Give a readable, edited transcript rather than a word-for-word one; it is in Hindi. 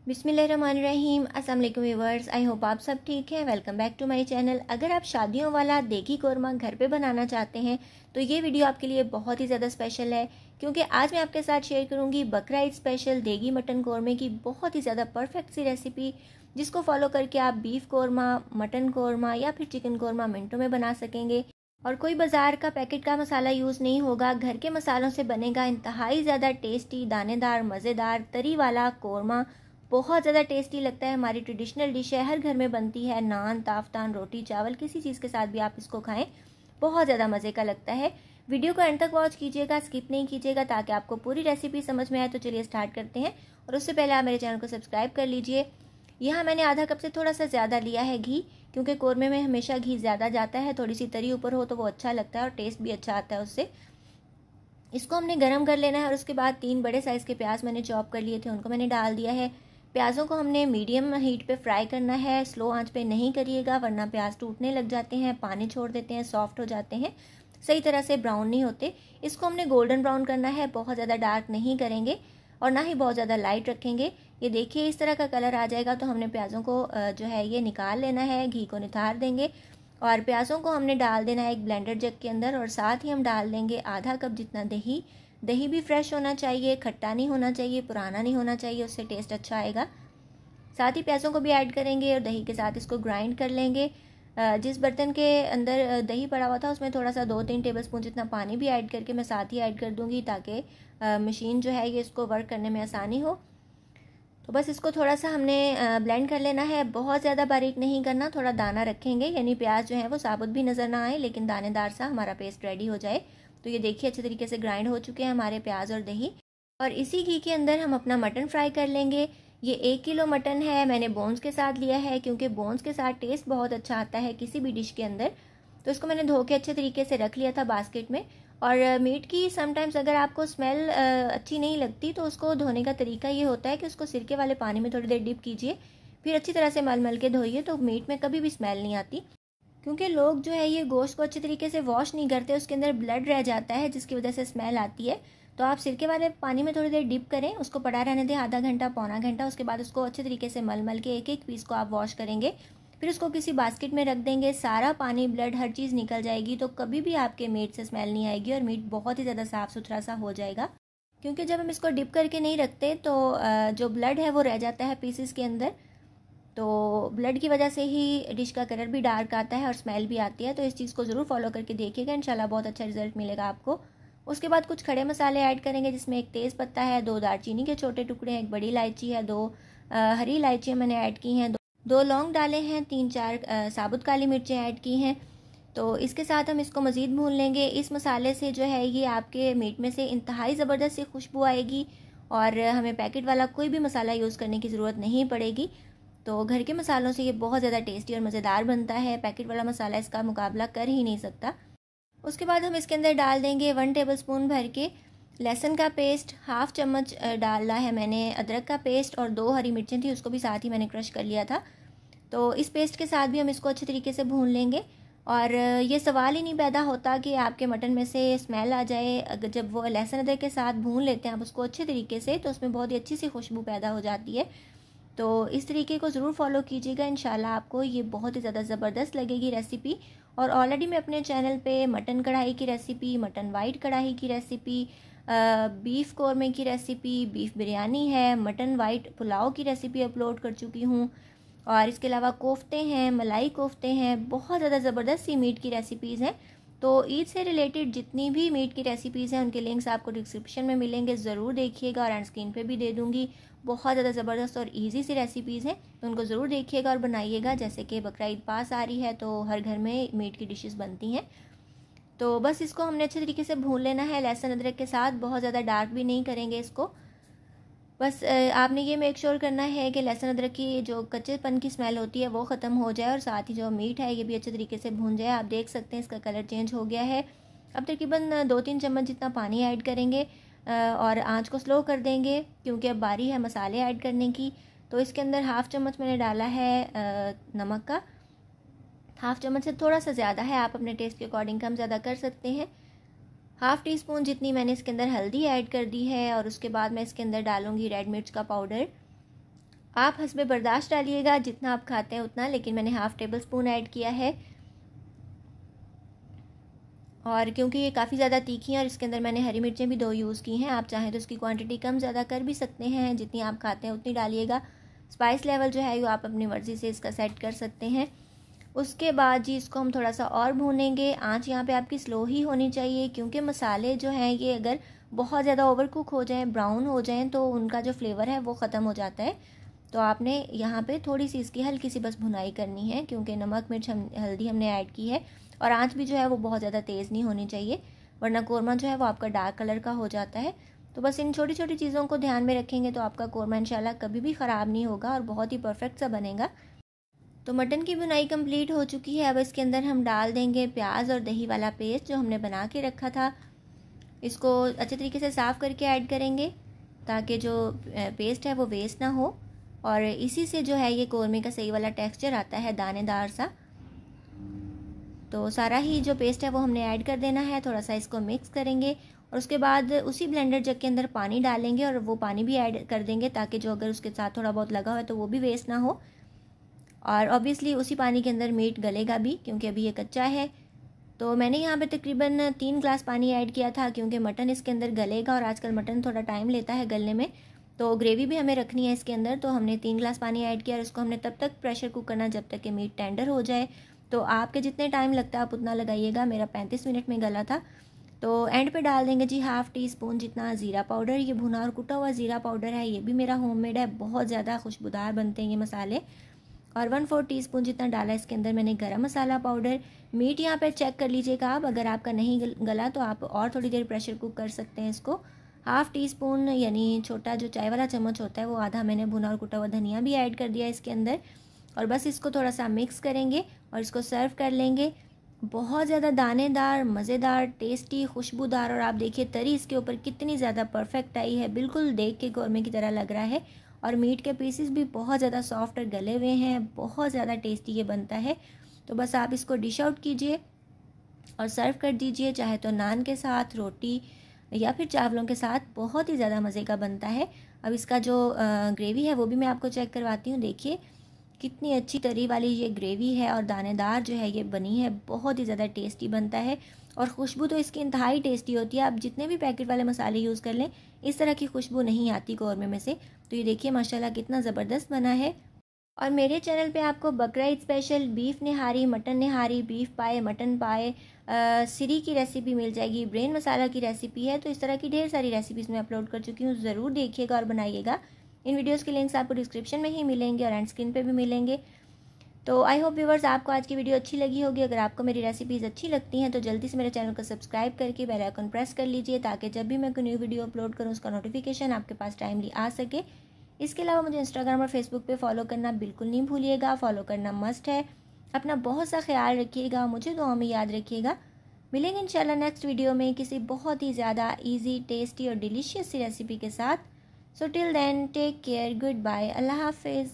बिस्मिल्लाहिर्रहमानिर्रहीम। अस्सलाम वालेकुम व्यूअर्स, आई होप आप सब ठीक हैं। Welcome back to my channel. अगर आप शादियों वाला देगी कोरमा घर पे बनाना चाहते हैं तो ये वीडियो आपके लिए बहुत ही ज़्यादा स्पेशल है, क्योंकि आज मैं आपके साथ शेयर करूंगी बकरा ईद स्पेशल देगी मटन कोरमे की बहुत ही ज़्यादा परफेक्ट सी रेसिपी, जिसको फॉलो करके आप बीफ कोरमा, मटन कोरमा या फिर चिकन कोरमा मिनटों में बना सकेंगे। और कोई बाज़ार का पैकेट का मसाला यूज़ नहीं होगा, घर के मसालों से बनेगा इंतहाई ज़्यादा टेस्टी, दानेदार, मज़ेदार, तरी वाला कोरमा। बहुत ज़्यादा टेस्टी लगता है। हमारी ट्रेडिशनल डिश है, हर घर में बनती है। नान, ताफ्तान, रोटी, चावल, किसी चीज़ के साथ भी आप इसको खाएं, बहुत ज़्यादा मज़े का लगता है। वीडियो को एंड तक वॉच कीजिएगा, स्किप नहीं कीजिएगा, ताकि आपको पूरी रेसिपी समझ में आए। तो चलिए स्टार्ट करते हैं। और उससे पहले आप मेरे चैनल को सब्सक्राइब कर लीजिए। यहाँ मैंने आधा कप से थोड़ा सा ज़्यादा लिया है घी, क्योंकि कोरमे में हमेशा घी ज़्यादा जाता है। थोड़ी सी तरी ऊपर हो तो वो अच्छा लगता है और टेस्ट भी अच्छा आता है उससे। इसको हमने गर्म कर लेना है और उसके बाद 3 बड़े साइज़ के प्याज मैंने चॉप कर लिए थे, उनको मैंने डाल दिया है। प्याज़ों को हमने मीडियम हीट पे फ्राई करना है, स्लो आंच पे नहीं करिएगा, वरना प्याज टूटने लग जाते हैं, पानी छोड़ देते हैं, सॉफ्ट हो जाते हैं, सही तरह से ब्राउन नहीं होते। इसको हमने गोल्डन ब्राउन करना है, बहुत ज़्यादा डार्क नहीं करेंगे और ना ही बहुत ज़्यादा लाइट रखेंगे। ये देखिए इस तरह का कलर आ जाएगा तो हमने प्याज़ों को जो है ये निकाल लेना है, घी को निथार देंगे और प्याज़ों को हमने डाल देना है एक ब्लेंडर जग के अंदर। और साथ ही हम डाल देंगे आधा कप जितना दही। दही भी फ्रेश होना चाहिए, खट्टा नहीं होना चाहिए, पुराना नहीं होना चाहिए, उससे टेस्ट अच्छा आएगा। साथ ही प्याज़ों को भी ऐड करेंगे और दही के साथ इसको ग्राइंड कर लेंगे। जिस बर्तन के अंदर दही पड़ा हुआ था उसमें थोड़ा सा 2-3 टेबलस्पून जितना पानी भी ऐड करके मैं साथ ही ऐड कर दूंगी, ताकि मशीन जो है ये इसको वर्क करने में आसानी हो। तो बस इसको थोड़ा सा हमने ब्लेंड कर लेना है, बहुत ज़्यादा बारीक नहीं करना, थोड़ा दाना रखेंगे, यानी प्याज जो है वो साबुत भी नज़र ना आए लेकिन दानेदार सा हमारा पेस्ट रेडी हो जाए। तो ये देखिए अच्छे तरीके से ग्राइंड हो चुके हैं हमारे प्याज और दही। और इसी घी के अंदर हम अपना मटन फ्राई कर लेंगे। ये 1 किलो मटन है, मैंने बोन्स के साथ लिया है, क्योंकि बोन्स के साथ टेस्ट बहुत अच्छा आता है किसी भी डिश के अंदर। तो इसको मैंने धो के अच्छे तरीके से रख लिया था बास्केट में। और मीट की समटाइम्स अगर आपको स्मेल अच्छी नहीं लगती तो उसको धोने का तरीका ये होता है कि उसको सिरके वाले पानी में थोड़ी देर डिप कीजिए, फिर अच्छी तरह से मल मल के धोइए, तो मीट में कभी भी स्मेल नहीं आती। क्योंकि लोग जो है ये गोश्त को अच्छे तरीके से वॉश नहीं करते, उसके अंदर ब्लड रह जाता है जिसकी वजह से स्मेल आती है। तो आप सिरके वाले पानी में थोड़ी देर डिप करें, उसको पड़ा रहने दें आधा घंटा, पौना घंटा। उसके बाद उसको अच्छे तरीके से मल मल के एक एक पीस को आप वॉश करेंगे, फिर उसको किसी बास्केट में रख देंगे। सारा पानी, ब्लड, हर चीज़ निकल जाएगी, तो कभी भी आपके मीट से स्मेल नहीं आएगी और मीट बहुत ही ज़्यादा साफ़ सुथरा सा हो जाएगा। क्योंकि जब हम इसको डिप करके नहीं रखते तो जो ब्लड है वो रह जाता है पीसेस के अंदर, तो ब्लड की वजह से ही डिश का कलर भी डार्क आता है और स्मेल भी आती है। तो इस चीज़ को ज़रूर फॉलो करके देखिएगा, इंशाल्लाह बहुत अच्छा रिजल्ट मिलेगा आपको। उसके बाद कुछ खड़े मसाले ऐड करेंगे, जिसमें एक तेज़ पत्ता है, 2 दालचीनी के छोटे टुकड़े हैं, एक बड़ी इलायची है, 2 हरी इलायचियाँ मैंने ऐड की हैं, 2 लौंग डाले हैं, 3-4 साबुत काली मिर्चें ऐड की हैं। तो इसके साथ हम इसको मज़ीद भून लेंगे। इस मसाले से जो है ये आपके मीट में से इंतहाई ज़बरदस्त सी खुशबू आएगी और हमें पैकेट वाला कोई भी मसाला यूज़ करने की ज़रूरत नहीं पड़ेगी। तो घर के मसालों से ये बहुत ज़्यादा टेस्टी और मज़ेदार बनता है, पैकेट वाला मसाला इसका मुकाबला कर ही नहीं सकता। उसके बाद हम इसके अंदर डाल देंगे 1 टेबलस्पून भर के लहसुन का पेस्ट, 1/2 चम्मच डाला है मैंने अदरक का पेस्ट, और 2 हरी मिर्चें थी उसको भी साथ ही मैंने क्रश कर लिया था। तो इस पेस्ट के साथ भी हम इसको अच्छे तरीके से भून लेंगे। और ये सवाल ही नहीं पैदा होता कि आपके मटन में से स्मेल आ जाए। अगर जब वो लहसुन अदरक के साथ भून लेते हैं आप उसको अच्छे तरीके से, तो उसमें बहुत ही अच्छी सी खुशबू पैदा हो जाती है। तो इस तरीके को ज़रूर फॉलो कीजिएगा, इंशाल्लाह आपको ये बहुत ही ज़्यादा ज़बरदस्त लगेगी रेसिपी। और ऑलरेडी मैं अपने चैनल पे मटन कढ़ाई की रेसिपी, मटन वाइट कढ़ाई की रेसिपी, बीफ कोरमे की रेसिपी, बीफ बिरयानी है, मटन वाइट पुलाव की रेसिपी अपलोड कर चुकी हूँ। और इसके अलावा कोफ्ते हैं, मलाई कोफ्ते हैं, बहुत ज़्यादा ज़बरदस्त सी मीट की रेसिपीज़ हैं। तो ईद से रिलेटेड जितनी भी मीट की रेसिपीज़ हैं उनके लिंक्स आपको डिस्क्रिप्शन में मिलेंगे, ज़रूर देखिएगा, और एंड स्क्रीन पे भी दे दूँगी। बहुत ज़्यादा ज़बरदस्त और इजी सी रेसिपीज़ हैं, तो उनको ज़रूर देखिएगा और बनाइएगा। जैसे कि बकरा ईद पास आ रही है तो हर घर में मीट की डिशेस बनती हैं। तो बस इसको हमने अच्छे तरीके से भून लेना है लहसुन अदरक के साथ, बहुत ज़्यादा डार्क भी नहीं करेंगे इसको। बस आपने ये मेक श्योर करना है कि लहसुन अदरक की जो कच्चेपन की स्मेल होती है वो ख़त्म हो जाए, और साथ ही जो मीट है ये भी अच्छे तरीके से भून जाए। आप देख सकते हैं इसका कलर चेंज हो गया है। अब तकरीबन 2-3 चम्मच जितना पानी ऐड करेंगे और आंच को स्लो कर देंगे, क्योंकि अब बारी है मसाले ऐड करने की। तो इसके अंदर 1/2 चम्मच मैंने डाला है नमक का, 1/2 चम्मच से थोड़ा सा ज़्यादा है, आप अपने टेस्ट के अकॉर्डिंग कम ज़्यादा कर सकते हैं। 1/2 टीस्पून जितनी मैंने इसके अंदर हल्दी ऐड कर दी है, और उसके बाद मैं इसके अंदर डालूंगी रेड मिर्च का पाउडर, आप हस्बे बर्दाश्त डालिएगा, जितना आप खाते हैं उतना, लेकिन मैंने हाफ़ टेबल स्पून ऐड किया है। और क्योंकि ये काफ़ी ज़्यादा तीखी है और इसके अंदर मैंने हरी मिर्चें भी 2 यूज़ की हैं, आप चाहें तो इसकी क्वांटिटी कम ज़्यादा कर भी सकते हैं, जितनी आप खाते हैं उतनी डालिएगा। स्पाइस लेवल जो है वो आप अपनी मर्ज़ी से इसका सेट कर सकते हैं। उसके बाद जी इसको हम थोड़ा सा और भूनेंगे। आंच यहाँ पे आपकी स्लो ही होनी चाहिए, क्योंकि मसाले जो हैं ये अगर बहुत ज़्यादा ओवर कुक हो जाएँ, ब्राउन हो जाएँ, तो उनका जो फ्लेवर है वो ख़त्म हो जाता है। तो आपने यहाँ पे थोड़ी सी इसकी हल्की सी बस भुनाई करनी है, क्योंकि नमक मिर्च हल्दी हमने ऐड की है। और आंच भी जो है वो बहुत ज़्यादा तेज़ नहीं होनी चाहिए, वरना कोरमा जो है वो आपका डार्क कलर का हो जाता है। तो बस इन छोटी छोटी चीज़ों को ध्यान में रखेंगे तो आपका कोरमा इंशाल्लाह कभी भी ख़राब नहीं होगा और बहुत ही परफेक्ट सा बनेगा। तो मटन की भुनाई कंप्लीट हो चुकी है। अब इसके अंदर हम डाल देंगे प्याज और दही वाला पेस्ट जो हमने बना के रखा था। इसको अच्छे तरीके से साफ़ करके ऐड करेंगे ताकि जो पेस्ट है वो वेस्ट ना हो, और इसी से जो है ये कोरमे का सही वाला टेक्सचर आता है, दानेदार सा। तो सारा ही जो पेस्ट है वो हमने ऐड कर देना है। थोड़ा सा इसको मिक्स करेंगे और उसके बाद उसी ब्लेंडर जग के अंदर पानी डालेंगे और वो पानी भी ऐड कर देंगे, ताकि जो अगर उसके साथ थोड़ा बहुत लगा हुआ है तो वो भी वेस्ट ना हो। और ऑब्वियसली उसी पानी के अंदर मीट गलेगा भी, क्योंकि अभी ये कच्चा है। तो मैंने यहाँ पे तकरीबन 3 ग्लास पानी ऐड किया था, क्योंकि मटन इसके अंदर गलेगा और आजकल मटन थोड़ा टाइम लेता है गलने में, तो ग्रेवी भी हमें रखनी है इसके अंदर। तो हमने 3 ग्लास पानी ऐड किया और इसको हमने तब तक प्रेशर कुक करना जब तक कि मीट टेंडर हो जाए। तो आपके जितने टाइम लगता है आप उतना लगाइएगा। मेरा 35 मिनट में गला था। तो एंड पे डाल देंगे जी हाफ़ टी स्पून जितना ज़ीरा पाउडर। ये भुना और कुटा हुआ ज़ीरा पाउडर है, ये भी मेरा होममेड है, बहुत ज़्यादा खुशबूदार बनते हैं ये मसाले। और 1/4 टीस्पून जितना डाला इसके अंदर मैंने गरम मसाला पाउडर। मीट यहाँ पे चेक कर लीजिएगा आप, अगर आपका नहीं गला तो आप और थोड़ी देर प्रेशर कुक कर सकते हैं इसको। हाफ़ टी स्पून यानी छोटा जो चाय वाला चम्मच होता है वो आधा मैंने भुना और कुटा हुआ धनिया भी ऐड कर दिया इसके अंदर। और बस इसको थोड़ा सा मिक्स करेंगे और इसको सर्व कर लेंगे। बहुत ज़्यादा दानेदार, मज़ेदार, टेस्टी, खुशबूदार, और आप देखिए तरी इसके ऊपर कितनी ज़्यादा परफेक्ट आई है, बिल्कुल देख के कौरमे की तरह लग रहा है। और मीट के पीसेस भी बहुत ज़्यादा सॉफ्ट और गले हुए हैं, बहुत ज़्यादा टेस्टी ये बनता है। तो बस आप इसको डिश आउट कीजिए और सर्व कर दीजिए, चाहे तो नान के साथ, रोटी या फिर चावलों के साथ, बहुत ही ज़्यादा मज़े का बनता है। अब इसका जो ग्रेवी है वो भी मैं आपको चेक करवाती हूँ। देखिए कितनी अच्छी तरी वाली ये ग्रेवी है और दानेदार जो है ये बनी है, बहुत ही ज़्यादा टेस्टी बनता है। और खुशबू तो इसकी इंतहाई टेस्टी होती है। आप जितने भी पैकेट वाले मसाले यूज़ कर लें, इस तरह की खुशबू नहीं आती कौरमे में से। तो ये देखिए माशाल्लाह कितना ज़बरदस्त बना है। और मेरे चैनल पे आपको बकरा ईद स्पेशल बीफ निहारी, मटन निहारी, बीफ पाए, मटन पाए, सिरी की रेसिपी मिल जाएगी, ब्रेन मसाला की रेसिपी है। तो इस तरह की ढेर सारी रेसिपीज़ मैं अपलोड कर चुकी हूँ, ज़रूर देखिएगा और बनाइएगा। इन वीडियोस के लिंक्स आपको डिस्क्रिप्शन में ही मिलेंगे और एंड स्क्रीन पे भी मिलेंगे। तो आई होप व्यूवर्स आपको आज की वीडियो अच्छी लगी होगी। अगर आपको मेरी रेसिपीज़ अच्छी लगती हैं तो जल्दी से मेरे चैनल को सब्सक्राइब करके बेल आइकन प्रेस कर लीजिए, ताकि जब भी मैं कोई न्यू वीडियो अपलोड करूँ उसका नोटिफिकेशन आपके पास टाइमली आ सके। इसके अलावा मुझे इंस्टाग्राम और फेसबुक पे फॉलो करना बिल्कुल नहीं भूलिएगा, फॉलो करना मस्ट है। अपना बहुत सा ख्याल रखिएगा, मुझे दुआ में याद रखिएगा। मिलेंगे इंशाल्लाह नेक्स्ट वीडियो में किसी बहुत ही ज़्यादा ईजी, टेस्टी और डिलीशियस सी रेसिपी के साथ। So till then take care, goodbye, अल्लाह हाफिज़।